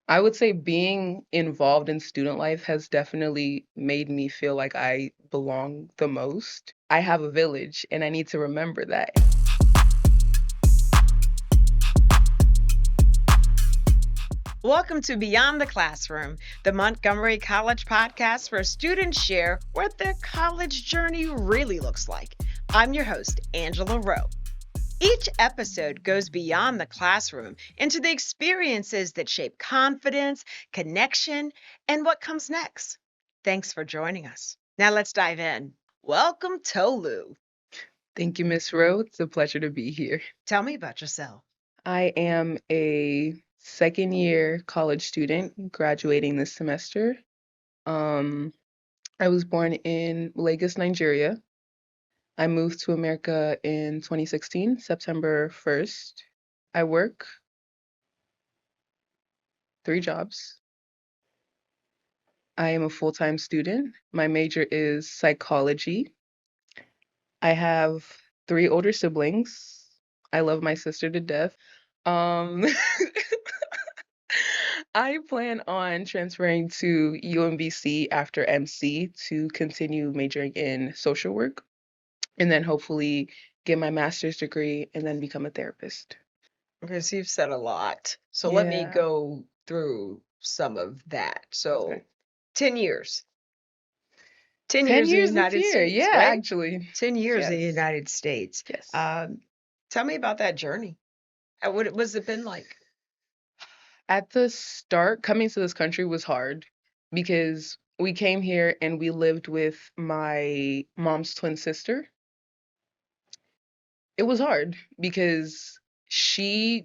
I would say being involved in student life has definitely made me feel like I belong the most. I have a village and I need to remember that. Welcome to Beyond the Classroom, the Montgomery College podcast where students share what their college journey really looks like. I'm your host, Angela Rowe. Each episode goes beyond the classroom into the experiences that shape confidence, connection, and what comes next. Thanks for joining us. Now let's dive in. Welcome, Tolu. Thank you, Miss Rowe. It's a pleasure to be here. Tell me about yourself. I am a second year college student graduating this semester. Um, I was born in Lagos, Nigeria. I moved to America in 2016, September 1st. I work 3 jobs. I am a full-time student. My major is psychology. I have 3 older siblings. I love my sister to death. Um, I plan on transferring to UMBC after MC to continue majoring in social work and then hopefully get my master's degree and then become a therapist. Okay, so you've said a lot. So let me Yeah. go through some of that. So Okay. 10 years. 10 10 years in the years this United year. States, Yeah, right? actually. 10 years in the Yes. United States. Yes. Um, Tell me about that journey. What was it been like? At the start, coming to this country was hard because we came here and we lived with my mom's twin sister. It was hard because she,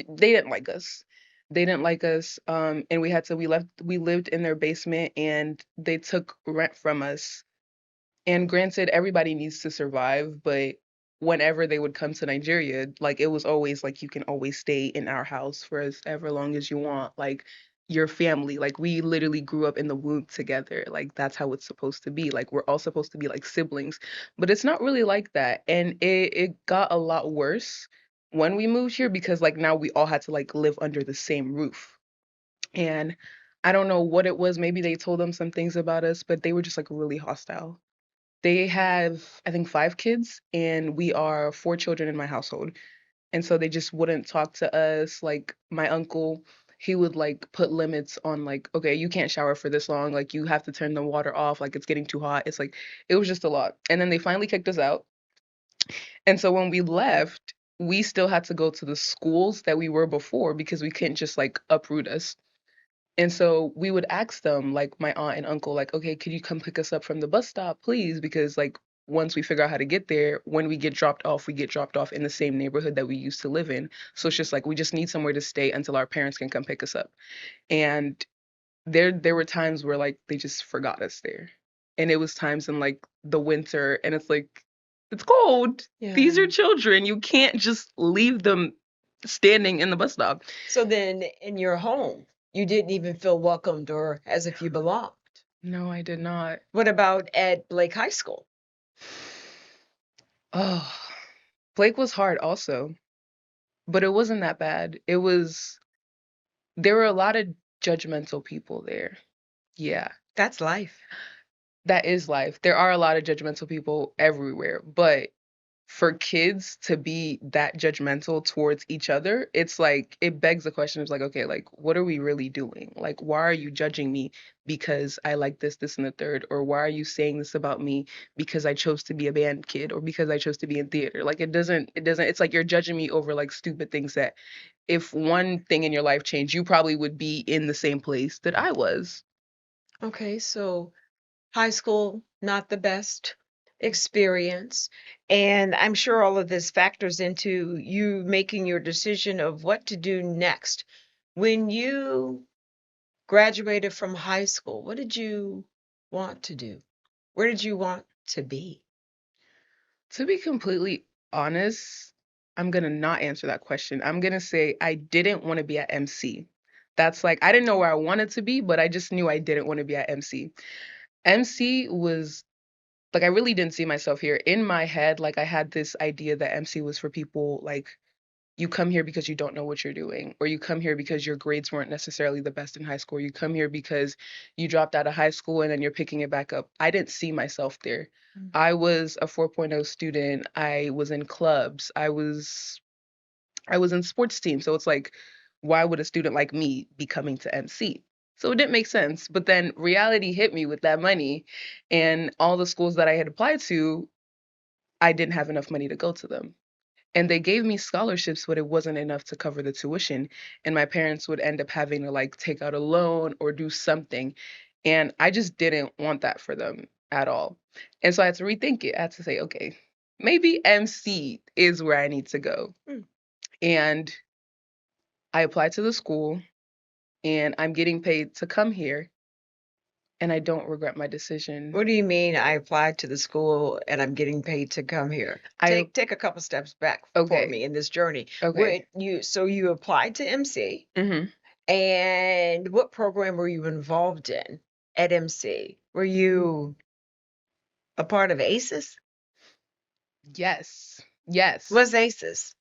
they didn't like us. They didn't like us, and we lived in their basement and they took rent from us. And granted, everybody needs to survive, but whenever they would come to Nigeria, like it was always like you can always stay in our house for as ever long as you want. Like your family, like we literally grew up in the womb together. Like that's how it's supposed to be. Like we're all supposed to be like siblings, but it's not really like that. And it got a lot worse when we moved here because like now we all had to like live under the same roof. And I don't know what it was. Maybe they told them some things about us, but they were just like really hostile. They have, I think, 5 kids, and we are 4 children in my household. And so they just wouldn't talk to us. Like my uncle, he would like put limits on like, okay, you can't shower for this long. Like you have to turn the water off. Like it's getting too hot. It's like it was just a lot. And then they finally kicked us out. And so when we left, we still had to go to the schools that we were before because we couldn't just like uproot us. And so we would ask them, like my aunt and uncle, like, okay, could you come pick us up from the bus stop, please? Because like once we figure out how to get there, when we get dropped off, we get dropped off in the same neighborhood that we used to live in. So it's just like we just need somewhere to stay until our parents can come pick us up. And there were times where like they just forgot us there. And it was times in like the winter and it's like it's cold. These Yeah. are children. You can't just leave them standing in the bus stop. So then in your home, you didn't even feel welcomed or as if you belonged. No, I did not. What about at Blake High School? Oh, Blake was hard also, but it wasn't that bad. There were a lot of judgmental people there. Yeah, That's life. that is life. There are a lot of judgmental people everywhere, but for kids to be that judgmental towards each other, it's like it begs the question of like, okay, like what are we really doing? Like, why are you judging me because I like this, and the third? Or why are you saying this about me because I chose to be a band kid or because I chose to be in theater? Like it doesn't, it's like you're judging me over like stupid things that if one thing in your life changed, you probably would be in the same place that I was. Okay, so high school, not the best experience. And I'm sure all of this factors into you making your decision of what to do next. When you graduated from high school, what did you want to do? Where did you want to be? To be completely honest, I'm gonna not answer that question. I'm gonna say I didn't want to be at MC. That's like I didn't know where I wanted to be, but I just knew I didn't want to be at MC. MC was like I really didn't see myself here. In my head, like I had this idea that MC was for people like you come here because you don't know what you're doing, or you come here because your grades weren't necessarily the best in high school, or you come here because you dropped out of high school and then you're picking it back up. I didn't see myself there. Mm. I was a 4.0 student. I was in clubs. I was in sports teams. So it's like, why would a student like me be coming to MC? So it didn't make sense. But then reality hit me with that money, and all the schools that I had applied to, I didn't have enough money to go to them. And they gave me scholarships, but it wasn't enough to cover the tuition. And my parents would end up having to like take out a loan or do something. And I just didn't want that for them at all. And so I had to rethink it. I had to say, okay, maybe MC is where I need to go. Mm. And I applied to the school, and I'm getting paid to come here, and I don't regret my decision. What do you mean I applied to the school and I'm getting paid to come here? I Take a couple steps back for Okay, me in this journey. okay. You applied to MC, Mhm. and what program were you involved in at MC? Were you a part of ACES? Yes. Yes. What's ACES?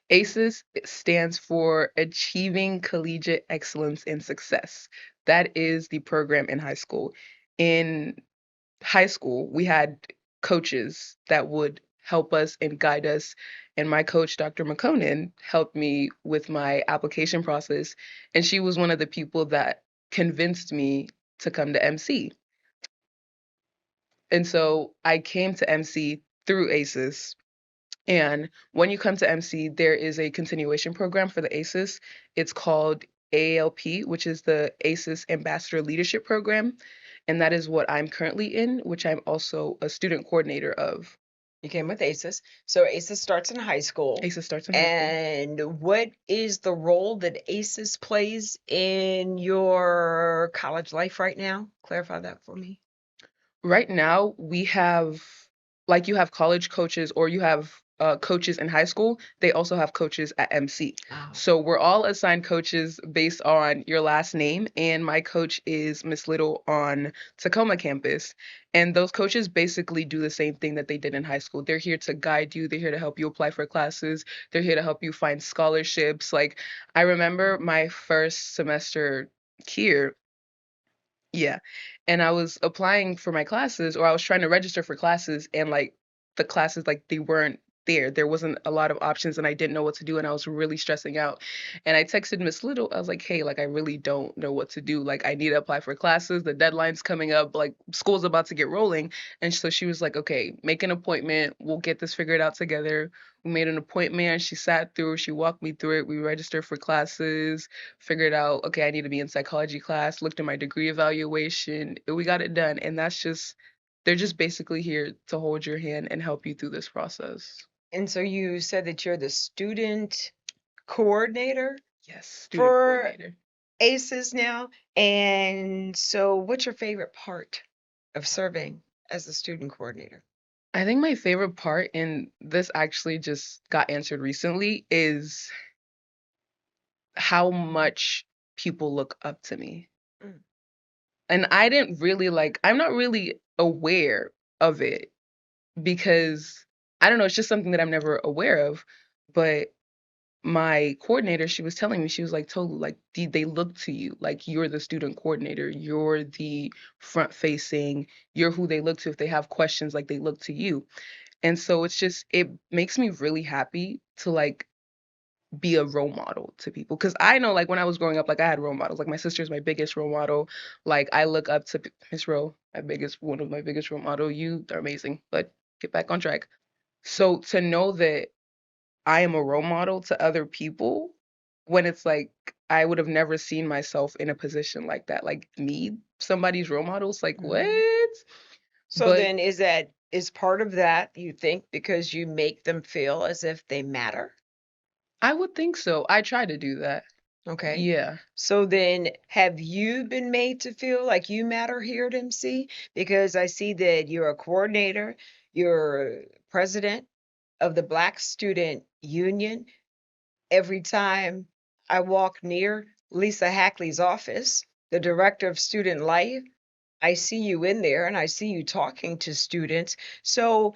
ACES stands for Achieving Collegiate Excellence in Success. That is the program in high school. In high school, we had coaches that would help us and guide us. And my coach, Dr. McConan, helped me with my application process. And she was one of the people that convinced me to come to MC. And so I came to MC through ACES. And when you come to MC, there is a continuation program for the ACES. It's called AALP, which is the ACES Ambassador Leadership Program. And that is what I'm currently in, which I'm also a student coordinator of. You came with ACES. So ACES starts in high school. ACES starts in high school. And what is the role that ACES plays in your college life right now? Clarify that for me. Right now, we have, like, you have college coaches, or you have coaches in high school. They also have coaches at MC. Oh. So we're all assigned coaches based on your last name. And my coach is Miss Little on Tacoma campus. And those coaches basically do the same thing that they did in high school. They're here to guide you, they're here to help you apply for classes, they're here to help you find scholarships. Like, I remember my first semester here. Yeah. And I was applying for my classes, or I was trying to register for classes, and like the classes, like, they weren't there. There wasn't a lot of options, and I didn't know what to do, and I was really stressing out. And I texted Miss Little. I was like, "Hey, like, I really don't know what to do. Like, I need to apply for classes. The deadline's coming up. Like, school's about to get rolling." And so she was like, "Okay, make an appointment. We'll get this figured out together." We made an appointment. She sat through, she walked me through it. We registered for classes, figured out, okay, I need to be in psychology class, looked at my degree evaluation, we got it done. And that's just, they're just basically here to hold your hand and help you through this process. And so you said that you're the student coordinator Yes, student for coordinator. ACES now. And so what's your favorite part of serving as a student coordinator? I think my favorite part, and this actually just got answered recently, is how much people look up to me. Mm. And I didn't really like, I'm not really aware of it, because I don't know, it's just something that I'm never aware of. But my coordinator, she was telling me, she was like, Tolu, like, they look to you. Like, you're the student coordinator, you're the front facing, you're who they look to. If they have questions, like, they look to you. And so it's just, it makes me really happy to like be a role model to people, because I know, like, when I was growing up, like, I had role models. Like, my sister's my biggest role model. Like, I look up to Miss Rowe, one of my biggest role model. You are amazing, but get back on track. So to know that I am a role model to other people, when it's like I would have never seen myself in a position like that, like me, somebody's role models, like, what? So But then is part of that, you think, because you make them feel as if they matter? I would think so. I try to do that. Okay. Yeah. So then have you been made to feel like you matter here at MC? Because I see that you're a coordinator, you're president of the Black Student Union. Every time I walk near Lisa Hackley's office, the director of student life, I see you in there and I see you talking to students. So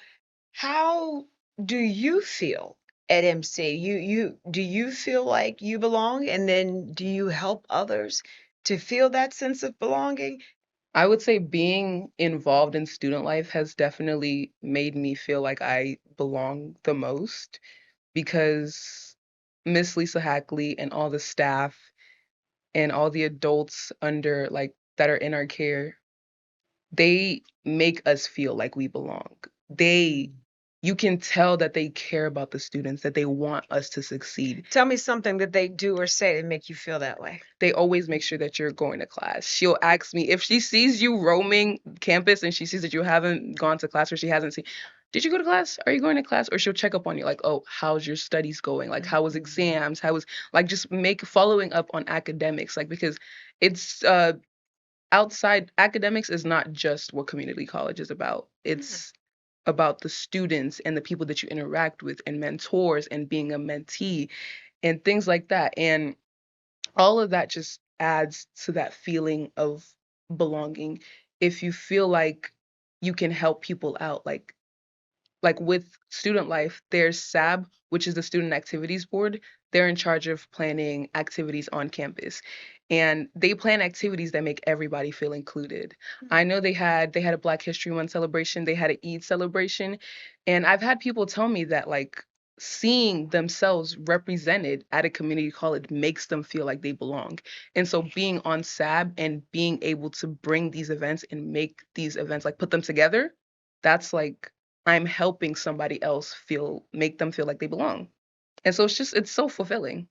how do you feel at MC? You do you feel like you belong, and then do you help others to feel that sense of belonging? I would say being involved in student life has definitely made me feel like I belong the most because Miss Lisa Hackley and all the staff and all the adults under like that are in our care, they make us feel like we belong. They You can tell that they care about the students, that they want us to succeed. Tell me something that they do or say to make you feel that way. They always make sure that you're going to class. She'll ask me if she sees you roaming campus and she sees that you haven't gone to class or she hasn't seen, did you go to class? Are you going to class? Or she'll check up on you like, oh, how's your studies going? Like, how was exams? How was like just make following up on academics? Like, because it's outside academics is not just what community college is about. It's about the students and the people that you interact with and mentors and being a mentee and things like that. And all of that just adds to that feeling of belonging. If you feel like you can help people out, like with student life, there's SAB, which is the Student Activities Board. They're in charge of planning activities on campus. And they plan activities that make everybody feel included. I know they had a Black History Month celebration, they had an Eid celebration, and I've had people tell me that like seeing themselves represented at a community college makes them feel like they belong. And so being on SAB and being able to bring these events and make these events like put them together, that's like I'm helping somebody else make them feel like they belong. And so it's so fulfilling.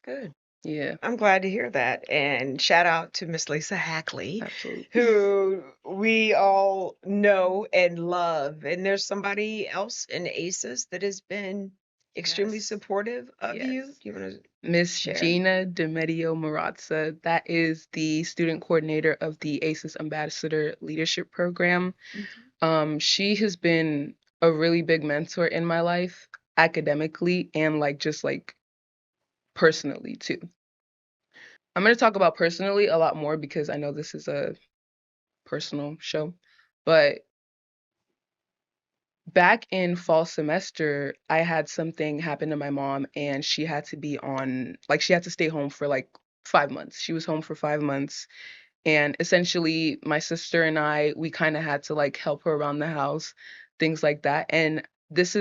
Good. Yeah, I'm glad to hear that. And shout out to Miss Lisa Hackley, absolutely. who we all know and love. And there's somebody else in ACES that has been extremely Yes. supportive of you. Yes. Do you want to Miss share? Gina DeMedio Marazza, that is the student coordinator of the ACES Ambassador Leadership Program. She has been a really big mentor in my life, academically and like just like personally too. I'm going to talk about personally a lot more because I know this is a personal show. But back in fall semester, I had something happen to my mom and she had to be on, like, she had to stay home for like 5 months. She was home for 5 months. And essentially, my sister and we kind of had to like help her around the house, things like that. And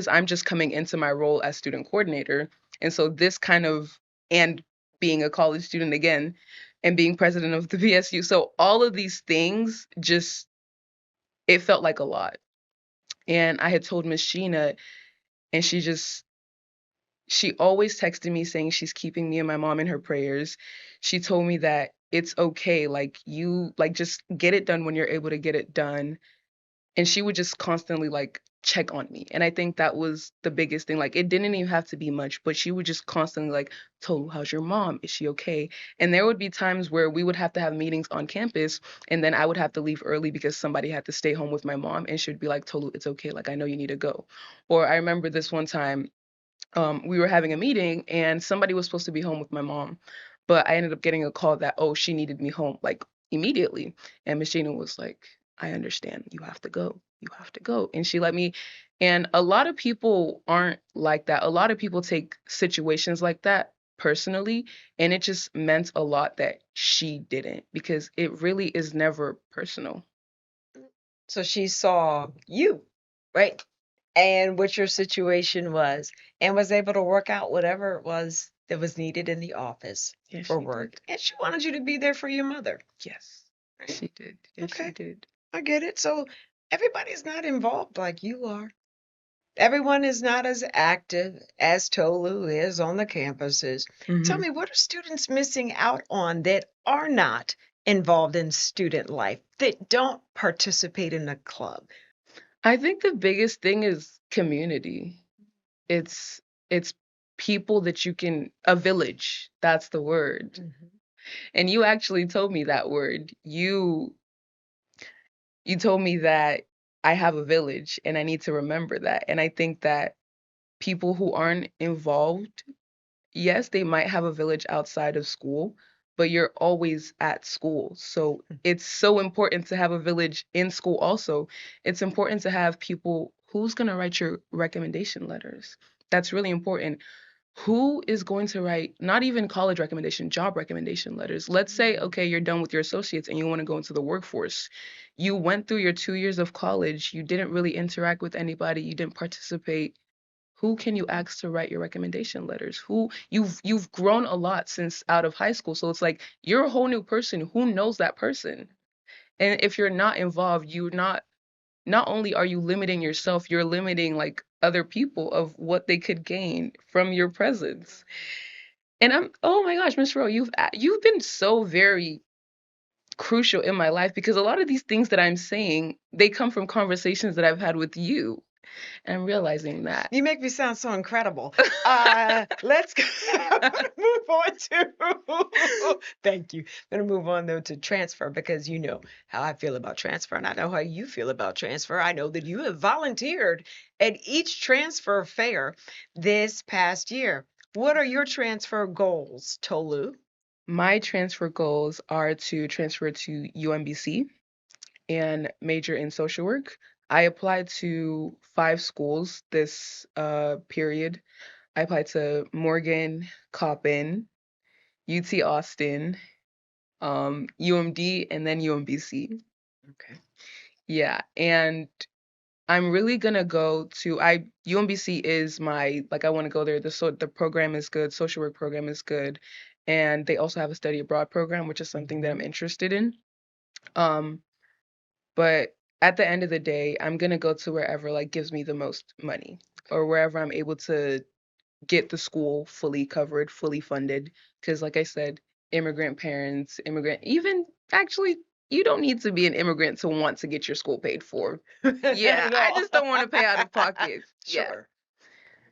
I'm just coming into my role as student coordinator. And so and being a college student again, and being president of the BSU. So all of these things it felt like a lot. And I had told Miss Sheena, and she always texted me saying she's keeping me and my mom in her prayers. She told me that it's okay, like just get it done when you're able to get it done. And she would just constantly like check on me. And I think that was the biggest thing. Like it didn't even have to be much, but she would just constantly like, Tolu, how's your mom? Is she okay? And there would be times where we would have to have meetings on campus and then I would have to leave early because somebody had to stay home with my mom and she would be like, Tolu, it's okay. Like I know you need to go. Or I remember this one time we were having a meeting and somebody was supposed to be home with my mom, but I ended up getting a call that, oh, she needed me home like immediately. And Miss Gina was like, I understand. You have to go. You have to go. And she let me. And a lot of people aren't like that. A lot of people take situations like that personally. And it just meant a lot that she didn't because it really is never personal. So she saw you, right? And what your situation was, and was able to work out whatever it was that was needed in the office Yes, for she work. did. And she wanted you to be there for your mother. Yes, Right? she did. Yes, she Okay, did. I get it. So everybody's not involved like you are. Everyone is not as active as Tolu is on the campuses. Tell Hmm. me, what are students missing out on that are not involved in student life, that don't participate in a club? I think the biggest thing is community. It's people that you can a village, that's the word. Mhm. And you actually told me that word. You told me that I have a village and I need to remember that. And I think that people who aren't involved, yes, they might have a village outside of school, but you're always at school. So it's so important to have a village in school also. It's important to have people who's going to write your recommendation letters. That's really important. Who is going to write not even college recommendation, job recommendation letters? Let's say, okay, you're done with your associates and you want to go into the workforce. You went through your 2 years of college, you didn't really interact with anybody, you didn't participate. Who can you ask to write your recommendation letters? Who you've grown a lot since out of high school. So it's like you're a whole new person. Who knows that person? And if you're not involved, not only are you limiting yourself, you're limiting like other people of what they could gain from your presence. And oh my gosh, Miss Rowe, you've been so very crucial in my life because a lot of these things that I'm saying, they come from conversations that I've had with you. And I'm realizing that. You make me sound so incredible. Let's go. I'm gonna move on to. Thank you. I'm gonna move on though to transfer because you know how I feel about transfer, and I know how you feel about transfer. I know that you have volunteered at each transfer fair this past year. What are your transfer goals, Tolu? My transfer goals are to transfer to UMBC and major in social work. I applied to 5 schools this period. I applied to Morgan, Coppin, UT Austin, UMD, and then UMBC. Okay. Yeah, and I'm really gonna go to I UMBC is my like I want to go there. The program is good, social work program is good, and they also have a study abroad program, which is something that I'm interested in. Um, but at the end of the day, I'm gonna go to wherever like gives me the most money or wherever I'm able to get the school fully covered, fully funded. Because, like I said, immigrant parents, immigrant, even actually, you don't need to be an immigrant to want to get your school paid for. Yeah, Not at I all. just don't want to pay out of pocket. Yeah, Sure.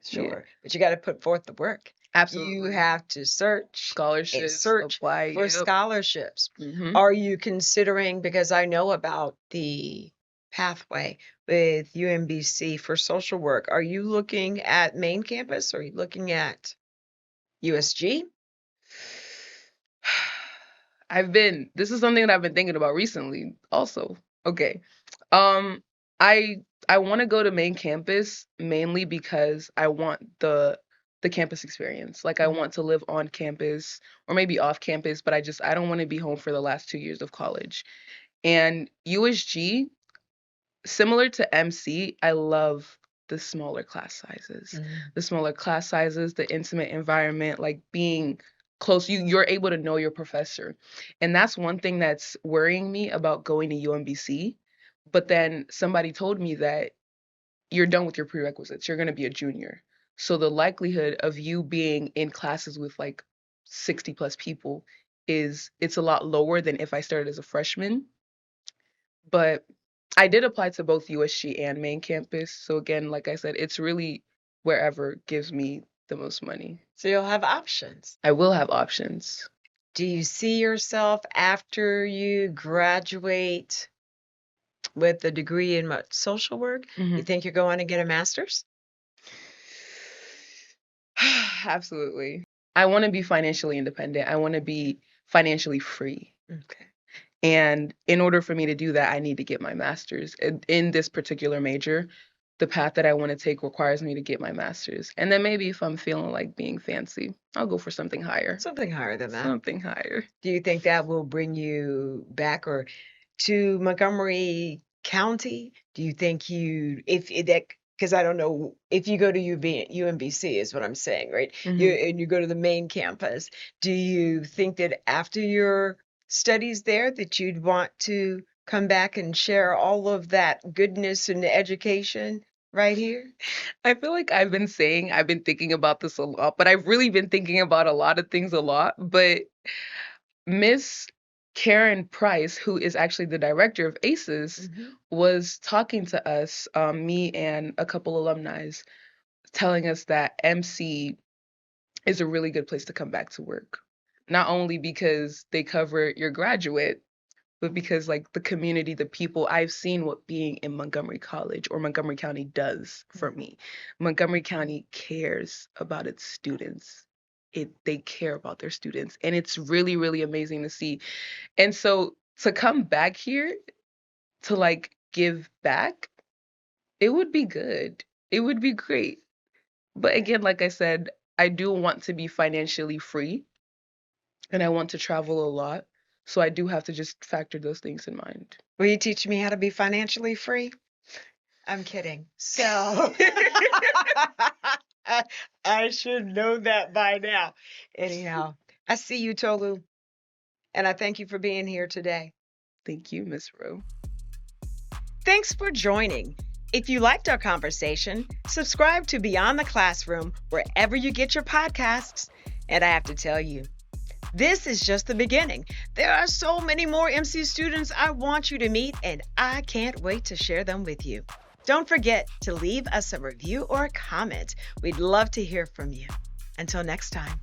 yeah, Sure. But you got to put forth the work. You absolutely. have to search and Scholarships search apply. for Yep. scholarships. Hmm. Are you considering, because I know about the pathway with UMBC for social work, are you looking at main campus? Or are you looking at USG? This is something that I've been thinking about recently also. Okay. Um, I want to go to main campus mainly because I want the campus experience. Like I Mhm. want to live on campus or maybe off campus, but I don't want to be home for the last 2 years of college. And USG, similar to MC, I love the smaller class sizes. Mhm. The smaller class sizes, the intimate environment, like being close. You're able to know your professor. And that's one thing that's worrying me about going to UMBC. But then somebody told me that you're done with your prerequisites. You're going to be a junior. So the likelihood of you being in classes with like 60 plus people it's a lot lower than if I started as a freshman. But I did apply to both USG and main campus. So again, like I said, it's really wherever gives me the most money. So you'll have options. I will have options. Do you see yourself after you graduate with a degree in what, social work? You Hmm. think you're going to get a master's? Absolutely. I want to be financially independent. I want to be financially free. Okay. And in order for me to do that, I need to get my master's in this particular major. The path that I want to take requires me to get my master's. And then maybe if I'm feeling like being fancy, I'll go for something higher. Something higher than that. Something higher. Do you think that will bring you back or to Montgomery County? Do you think if that, because I don't know if you go to UMBC is what I'm saying, right? Hmm. You go to the main campus. Do you think that after your studies there that you'd want to come back and share all of that goodness and education right here? I feel like I've been thinking about this a lot, but I've really been thinking about a lot of things a lot. But Miss Karen Price, who is actually the director of ACES, Mhm. was talking to us, me and a couple alumni, telling us that MC is a really good place to come back to work. Not only because they cover your graduate, but because like the community, the people, I've seen what being in Montgomery College or Montgomery County does for me. Montgomery County cares about its students. They care about their students, and it's really really amazing to see. And so to come back here to like give back, it would be good. It would be great. But again, like I said, I do want to be financially free and I want to travel a lot. So I do have to just factor those things in mind. Will you teach me how to be financially free? I'm kidding. So I should know that by now. Anyhow, I see you, Tolu, and I thank you for being here today. Thank you, Miss Rowe. Thanks for joining. If you liked our conversation, subscribe to Beyond the Classroom wherever you get your podcasts. And I have to tell you, this is just the beginning. There are so many more MC students I want you to meet, and I can't wait to share them with you. Don't forget to leave us a review or a comment. We'd love to hear from you. Until next time.